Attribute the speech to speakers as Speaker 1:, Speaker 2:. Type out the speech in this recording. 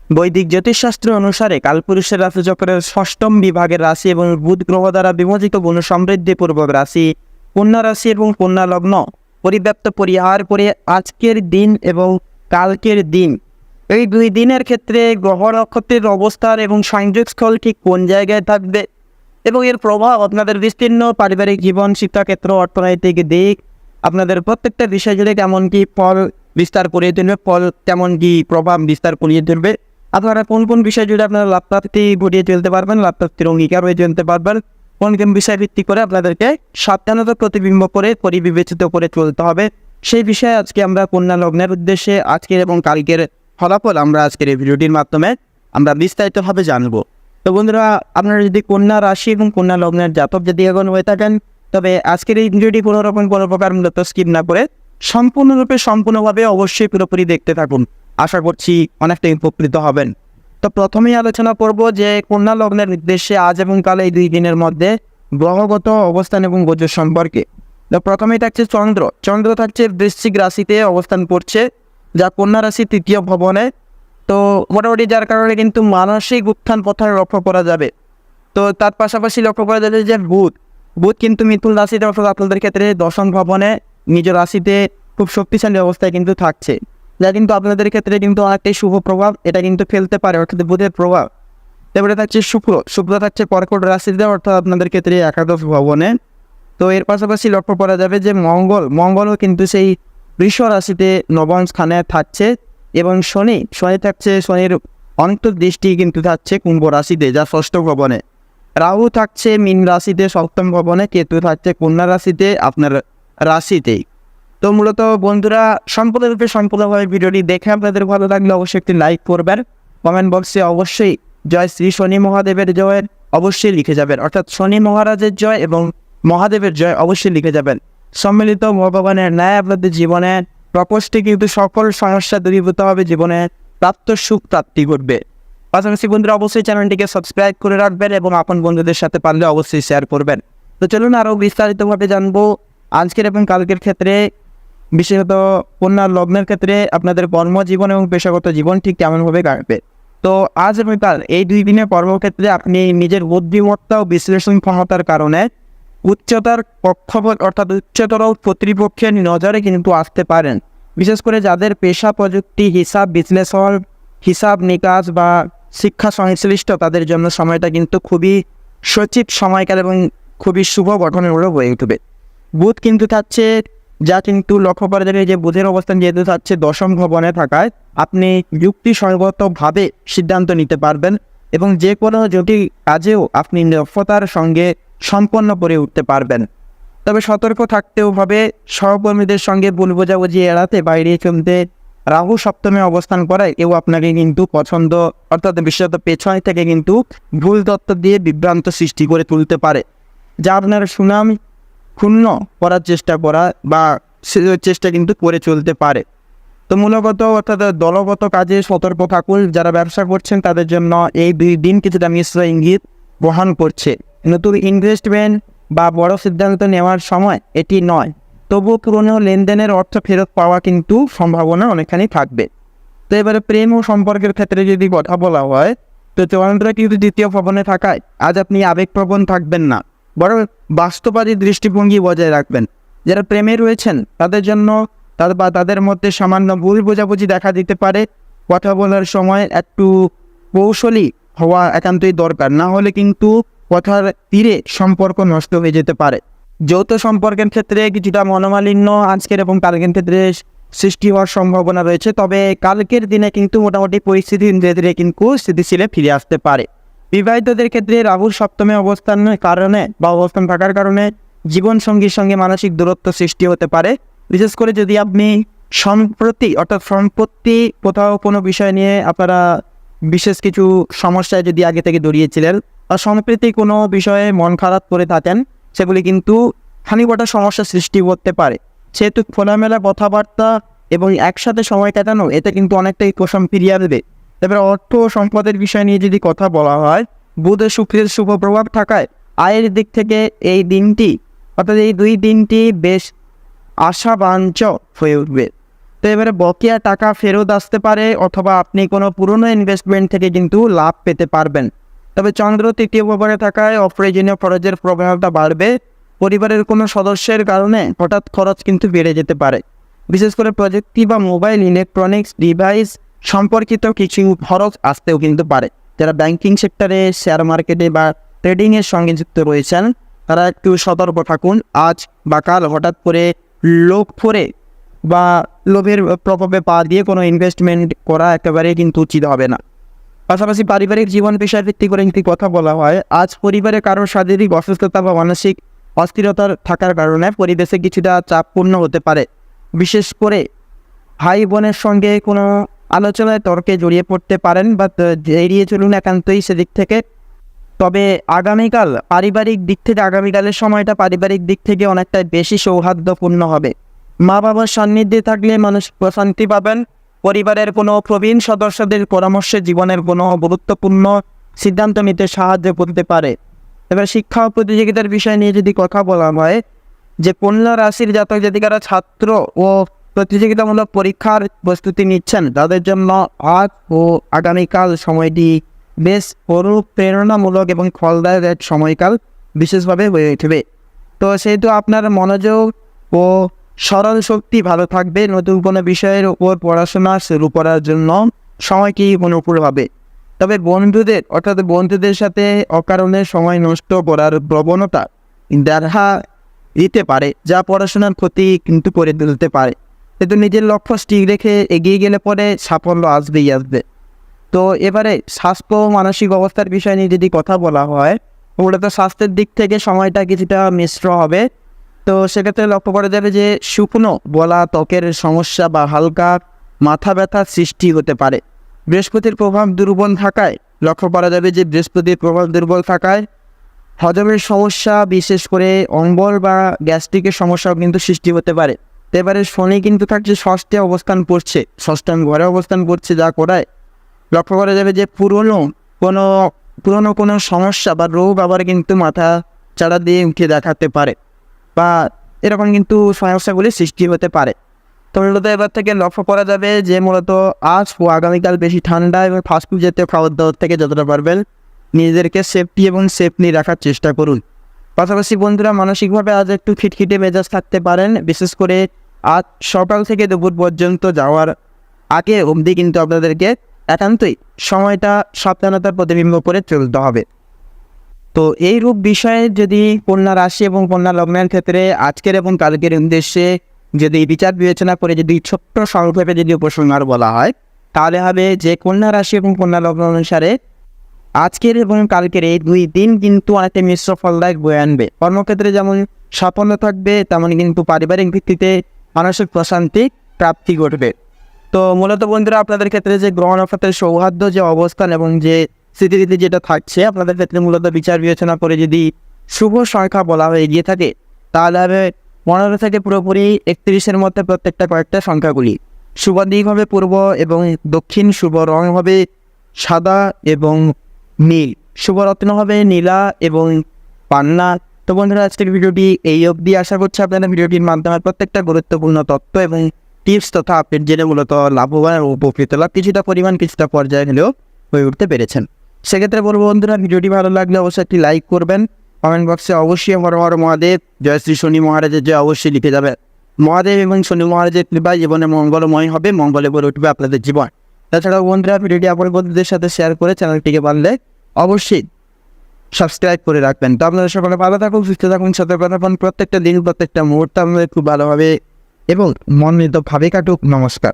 Speaker 1: বৈদিক জ্যোতিষশাস্ত্র অনুসারে কালপুরুষের রাশিচক্রের ষষ্ঠম বিভাগের রাশি এবং বুধ গ্রহ দ্বারা বিভাজিত গুণ সমৃদ্ধিপূর্বক রাশি কন্যা রাশি এবং কন্যা লগ্ন পরিব্যাপ্ত পরিহার করে আজকের দিন এবং কালকের দিন, এই দুই দিনের ক্ষেত্রে গ্রহ নক্ষত্রের অবস্থান এবং সংযোগস্থল ঠিক কোন জায়গায় থাকবে এবং এর প্রভাব আপনাদের বিস্তীর্ণ পারিবারিক জীবন, শিক্ষাক্ষেত্র, অর্থনৈতিক দিক, আপনাদের প্রত্যেকটা বিষয় জুড়ে কেমন কি ফল বিস্তার করিয়ে তুলবে, ফল কেমন কি প্রভাব বিস্তার করিয়ে তুলবে, আপনারা কোন কোন বিষয় জুড়ে আপনারা লাভপ্রাপ্তি ঘটিয়ে চলতে পারবেন, লাভপ্রাপ্তির অঙ্গীকার হয়ে চলতে পারবেন, কোন কোন বিষয় ভিত্তি করে আপনাদেরকে সাবধানতা প্রতিবিম্ব করে পরিবিবেচিত করে চলতে হবে, সেই বিষয়ে আজকে আমরা কন্যা লগ্নের উদ্দেশ্যে আজকের এবং কালকের ফলাফল আমরা আজকের এই ভিডিওটির মাধ্যমে আমরা বিস্তারিতভাবে জানবো। তো বন্ধুরা, আপনারা যদি কন্যা রাশি এবং কন্যা লগ্নের জাতক যদি এখন হয়ে থাকেন, তবে আজকের এই ভিডিওটি কোনো প্রকার মূলত স্কিপ না করে সম্পূর্ণভাবে অবশ্যই পুরোপুরি দেখতে থাকুন। আশা করছি অনেকটাই উপকৃত হবেন। তো প্রথমেই আলোচনা করব যে কন্যা লগ্নের উদ্দেশ্যে আজ এবং কাল এই দুই দিনের মধ্যে গ্রহগত অবস্থান এবং গোচর সম্পর্কে। তো প্রথমেই থাকছে চন্দ্র থাকছে বৃশ্চিক রাশিতে অবস্থান করছে, যা কন্যা রাশি তৃতীয় ভবনে। তো মোটামুটি যার কারণে কিন্তু মানসিক উত্থান পথার লক্ষ্য করা যাবে। তো তার পাশাপাশি লক্ষ্য করা যাবে যে বুধ কিন্তু মিথুন রাশিতে অর্থাৎ আপনাদের ক্ষেত্রে দশম ভবনে নিজ রাশিতে খুব শক্তিশালী অবস্থায় কিন্তু থাকছে, যা কিন্তু আপনাদের ক্ষেত্রে কিন্তু অনেকটাই শুভ প্রভাব এটা কিন্তু ফেলতে পারে, অর্থাৎ বুধের প্রভাব। তারপরে থাকছে শুক্র থাকছে কর্কট রাশিতে অর্থাৎ আপনাদের ক্ষেত্রে একাদশ ভবনে। তো এর পাশাপাশি লক্ষ্য করা যাবে যে মঙ্গলও কিন্তু সেই বৃষ রাশিতে নবম স্থানে থাকছে এবং শনি থাকছে, শনির অন্তর্দৃষ্টি কিন্তু থাকছে কুম্ভ রাশিতে, যা ষষ্ঠ ভবনে। রাহু থাকছে মীন রাশিতে সপ্তম ভবনে, কেতু থাকছে কন্যা রাশিতে আপনার রাশিতেই। তো মূলত বন্ধুরা সম্পূর্ণভাবে ভিডিওটি দেখে আপনাদের ভালো লাগলে অবশ্যই একটি লাইক করবেন, কমেন্ট বক্সে অবশ্যই জয় শ্রী শনি মহাদেবের জয় অবশ্যই লিখে যাবেন, অর্থাৎ শনি মহারাজের জয় এবং মহাদেবের জয় অবশ্যই লিখে যাবেন। সম্মিলিত ভগবানের ন্যায় আপনাদের জীবনে প্রকোষ্ঠে কিন্তু সকল সমস্যা দূরীভূত হবে, জীবনে প্রাপ্ত সুখ প্রাপ্তি ঘটবে। পাশাপাশি বন্ধুরা অবশ্যই চ্যানেলটিকে সাবস্ক্রাইব করে রাখবেন এবং আপন বন্ধুদের সাথে পারলে অবশ্যই শেয়ার করবেন। তো চলুন আরও বিস্তারিতভাবে জানবো আজকের এবং কালকের ক্ষেত্রে, বিশেষত কন্যা লগ্নের ক্ষেত্রে আপনাদের কর্মজীবন এবং পেশাগত জীবন ঠিক কেমনভাবে কাটবে। তো আজ এবং কাল এই দুই দিনের কর্মক্ষেত্রে আপনি নিজের বুদ্ধিমত্তা ও বিশ্লেষণ ক্ষমতার কারণে উচ্চতর পক্ষপাত অর্থাৎ উচ্চতর কর্তৃপক্ষের নজরে কিন্তু আসতে পারেন। বিশেষ করে যাদের পেশা প্রযুক্তি, হিসাব বিশ্লেষণ, হিসাব নিকাশ বা শিক্ষা সংশ্লিষ্ট, তাদের জন্য সময়টা কিন্তু খুবই সচিব সময়কাল এবং খুবই শুভ গঠনের হয়ে উঠবে। বুধ কিন্তু থাকছে, যা কিন্তু লক্ষ্য করা যাবে যে বুধের অবস্থান যেহেতু থাকছে দশম ভবনে থাকায় আপনি যুক্তিসঙ্গতভাবে সিদ্ধান্ত নিতে পারবেন এবং যে কোনো জটিল কাজেও আপনি দক্ষতার সঙ্গে সম্পন্ন করে উঠতে পারবেন। তবে সতর্ক থাকতেও হবে, সহকর্মীদের সঙ্গে ভুল বোঝাবুঝি এড়াতে বাইরে চলতে। রাহু সপ্তমে অবস্থান করায় কেউ আপনাকে কিন্তু পছন্দ অর্থাৎ বিশেষত পেছনে থেকে কিন্তু ভুল তত্ত্ব দিয়ে বিভ্রান্ত সৃষ্টি করে তুলতে পারে, যা আপনার সুনাম ক্ষুণ্ণ করার চেষ্টা কিন্তু করে চলতে পারে। তো মূলগত অর্থাৎ দলগত কাজে সতর্ক থাকুন। যারা ব্যবসা করছেন তাদের জন্য এই দুই দিন কিছুটা মিশ্র ইঙ্গিত বহন করছে। নতুন ইনভেস্টমেন্ট বা বড় সিদ্ধান্ত নেওয়ার সময় এটি নয়, তবুও পুরনো লেনদেনের অর্থ ফেরত পাওয়া কিন্তু সম্ভাবনা অনেকখানি থাকবে। তো এবারে প্রেম ও সম্পর্কের ক্ষেত্রে যদি কথা বলা হয়, তো চন্দ্র কিন্তু দ্বিতীয় ভবনে থাকায় আজ আপনি আবেগপ্রবণ থাকবেন না, বরং বাস্তববাদী দৃষ্টিভঙ্গি বজায় রাখবেন। যারা প্রেমে রয়েছেন তাদের জন্য তাদের মধ্যে সামান্য ভুল বোঝাবুঝি দেখা দিতে পারে। কথা বলার সময় একটু কৌশলী হওয়া একান্তই দরকার, না হলে কিন্তু কথার তীরে সম্পর্ক নষ্ট হয়ে যেতে পারে। যৌথ সম্পর্কের ক্ষেত্রে কিছুটা মনোমালিন্য আজকের এবং কালকের ক্ষেত্রে সৃষ্টি হওয়ার সম্ভাবনা রয়েছে, তবে কালকের দিনে কিন্তু মোটামুটি পরিস্থিতি ধীরে ধীরে কিন্তু স্থিতিশীলে ফিরে আসতে পারে। বিবাহিতদের ক্ষেত্রে রাহুর সপ্তমে অবস্থান থাকার কারণে জীবনসঙ্গীর সঙ্গে মানসিক দূরত্ব সৃষ্টি হতে পারে। বিশেষ করে যদি আপনি সম্পত্তি কোথাও কোনো বিষয় নিয়ে আপনারা বিশেষ কিছু সমস্যায় যদি আগে থেকে জড়িয়েছিলেন বা সম্প্রতি কোনো বিষয়ে মন খারাপ করে থাকেন, সেগুলি কিন্তু খানিকটা সমস্যা সৃষ্টি করতে পারে। সেহেতু খোলামেলা কথাবার্তা এবং একসাথে সময় কাটানো এতে কিন্তু অনেকটাই উপশম ফিরিয়ে দেবে। এবার অর্থ ও সম্পদের বিষয় নিয়ে যদি কথা বলা হয়, বুধ ও শুক্রের শুভ প্রভাব থাকায় আয়ের দিক থেকে এই দিনটি অর্থাৎ এই দুই দিনটি বেশ আশাবাঞ্ছক হয়ে উঠবে। তো এবারে বকেয়া টাকা ফেরত আসতে পারে অথবা আপনি কোনো পুরনো ইনভেস্টমেন্ট থেকে কিন্তু লাভ পেতে পারবেন। তবে চন্দ্র তৃতীয় ভাবে থাকায় অপ্রয়োজনীয় খরচের প্রবণতা বাড়বে। পরিবারের কোনো সদস্যের কারণে হঠাৎ খরচ কিন্তু বেড়ে যেতে পারে। বিশেষ করে প্রযুক্তি বা মোবাইল ইলেকট্রনিক্স ডিভাইস সম্পর্কিত কিছু খরচ আসতেও কিন্তু পারে। যারা ব্যাংকিং সেক্টরে, শেয়ার মার্কেটে বা ট্রেডিংয়ের সঙ্গে যুক্ত রয়েছেন তারা একটু সতর্ক থাকুন। আজ বা কাল হঠাৎ করে লোভ করে বা লোভের প্রভাবে পা দিয়ে কোনো ইনভেস্টমেন্ট করা একেবারেই কিন্তু উচিত হবে না। পাশাপাশি পারিবারিক জীবন পেশার ভিত্তি করে একটি কথা বলা হয়, আজ পরিবারে কারোর শারীরিক অসুস্থতা বা মানসিক অস্থিরতার থাকার কারণে পরিবেশে কিছুটা চাপপূর্ণ হতে পারে। বিশেষ করে ভাই বোনের সঙ্গে কোনো আলোচনায় তর্কে জড়িয়ে পড়তে পারেন বা এড়িয়ে চলুন একান্তই সেদিক থেকে। তবে আগামীকালের সময়টা পারিবারিক দিক থেকে অনেকটা বেশি সৌহার্দ্যপূর্ণ হবে। মা বাবার সান্নিধ্যে থাকলে মানুষ প্রশান্তি পাবেন। পরিবারের কোনো প্রবীণ সদস্যদের পরামর্শে জীবনের কোনো গুরুত্বপূর্ণ সিদ্ধান্ত নিতে সাহায্য করতে পারে। এবার শিক্ষা ও প্রতিযোগিতার বিষয় নিয়ে যদি কথা বলা হয়, যে কন্যা রাশির জাতক জাতিকারা ছাত্র ও প্রতিযোগিতামূলক পরীক্ষার প্রস্তুতি নিচ্ছেন তাদের জন্য আজ ও আগামীকাল সময়টি বেশ প্রেরণামূলক এবং ফলদায়ক এক সময়কাল বিশেষভাবে হয়ে উঠবে। তো সেহেতু আপনার মনোযোগ ও স্মরণ শক্তি ভালো থাকবে। নতুন কোনো বিষয়ের উপর পড়াশোনা শুরু করার জন্য সময়টি অনুকূল হবে। তবে বন্ধুদের সাথে অকারণে সময় নষ্ট করার প্রবণতা দেখা দিতে পারে, যা পড়াশোনার ক্ষতি কিন্তু করে তুলতে পারে। কিন্তু নিজের লক্ষ্য স্থির রেখে এগিয়ে গেলে পরে সাফল্য আসবেই আসবে। তো এবারে স্বাস্থ্য ও মানসিক অবস্থার বিষয় নিয়ে যদি কথা বলা হয়, মূলত স্বাস্থ্যের দিক থেকে সময়টা কিছুটা মিশ্র হবে। তো সেক্ষেত্রে লক্ষ্য করা যাবে যে শুকনো গলা, ত্বকের সমস্যা বা হালকা মাথা ব্যথার সৃষ্টি হতে পারে। বৃহস্পতির প্রভাব দুর্বল থাকায় হজমের সমস্যা, বিশেষ করে অম্বল বা গ্যাস্ট্রিকের সমস্যাও কিন্তু সৃষ্টি হতে পারে। এবারে শনি কিন্তু থাকছে ষষ্ঠম ঘরে অবস্থান করছে, যা করায় লক্ষ্য করা যাবে যে পুরনো কোনো সমস্যা বা রোগ আবার কিন্তু মাথা চাড়া দিয়ে উঠে দেখাতে পারে বা এরকম কিন্তু সমস্যাগুলি সৃষ্টি হতে পারে। তো মূলত এবার থেকে লক্ষ্য করা যাবে যে মূলত আজ ও আগামীকাল বেশি ঠান্ডা এবং ফাস্টফুড জাতীয় খাবার দাবার থেকে যতটা পারবেন নিজেদেরকে সেফলি রাখার চেষ্টা করুন। পাশাপাশি বন্ধুরা, মানসিকভাবে আজ একটু খিটখিটে মেজাজ থাকতে পারেন। বিশেষ করে আজ সকাল থেকে দুপুর পর্যন্ত যাওয়ার আগে অবধি কিন্তু আপনাদেরকে একান্তই সময়টা সাবধানতার প্রতিবিম্ব করে চলতে হবে। তো এই রূপ বিষয়ে যদি কন্যা রাশি এবং কন্যা লগ্নের ক্ষেত্রে আজকের এবং কালকের উদ্দেশ্যে যদি বিচার বিবেচনা করে যদি ছোট্ট সংক্ষেপে যদি উপসংহার বলা হয়, তাহলে হবে যে কন্যা রাশি এবং কন্যা লগ্ন অনুসারে আজকের এবং কালকের এই 2 দিন কিন্তু অনেকটা মিশ্র ফলদায়ক বয়ে আনবে। কর্মক্ষেত্রে যেমন সাফল্য থাকবে, তেমন কিন্তু পারিবারিক ভিত্তিতে মানসিক প্রশান্তি প্রাপ্তি ঘটবে। তো মূলত বন্ধুরা, আপনাদের ক্ষেত্রে যে গ্রহ নক্ষত্রের সৌহার্দ্য যে অবস্থান এবং যে স্থিতিগতি যেটা থাকছে আপনাদের ক্ষেত্রে মূলত বিচার বিবেচনা করে যদি শুভ সংখ্যা বলা হয়ে গিয়ে থাকে, তাহলে হবে 15 থেকে পুরোপুরি 31-এর মধ্যে প্রত্যেকটা কয়েকটা সংখ্যাগুলি। শুভ দিক হবে পূর্ব এবং দক্ষিণ, শুভ রং হবে সাদা এবং নীল, শুভ রত্ন হবে নীলা এবং পান্না। তো বন্ধুরা, আজকের ভিডিওটি এই অবধি। আশা করছি আপনারা ভিডিওটির মাধ্যমে প্রত্যেকটা গুরুত্বপূর্ণ তথ্য এবং টিপস তথা আপডেট জেনে মূলত লাভবান ও উপকৃত লাভ কিছুটা পর্যায়ে হলেও হয়ে উঠতে পেরেছেন। সেক্ষেত্রে বলবো বন্ধুরা, ভিডিওটি ভালো লাগলে অবশ্যই একটি লাইক করবেন। কমেন্ট বক্সে অবশ্যই হর হর মহাদেব, জয় শ্রী শনি মহারাজের জয় অবশ্যই লিখে যাবে। মহাদেব এবং শনি মহারাজের কৃপায় জীবনে মঙ্গলময় হবে, মঙ্গলে ভরে উঠবে আপনাদের জীবন। তাছাড়াও বন্ধুরা, ভিডিওটি আপনার বন্ধুদের সাথে শেয়ার করে চ্যানেলটিকে পারলে অবশ্যই সাবস্ক্রাইব করে রাখবেন। তো আপনারা সকলে ভালো থাকুন, সুস্থ থাকুন, সতর্ক থাকুন। প্রত্যেকটা দিন প্রত্যেকটা মুহূর্ত আপনাদের খুব ভালোভাবে এবং মনোনীতভাবে কাটুক। নমস্কার।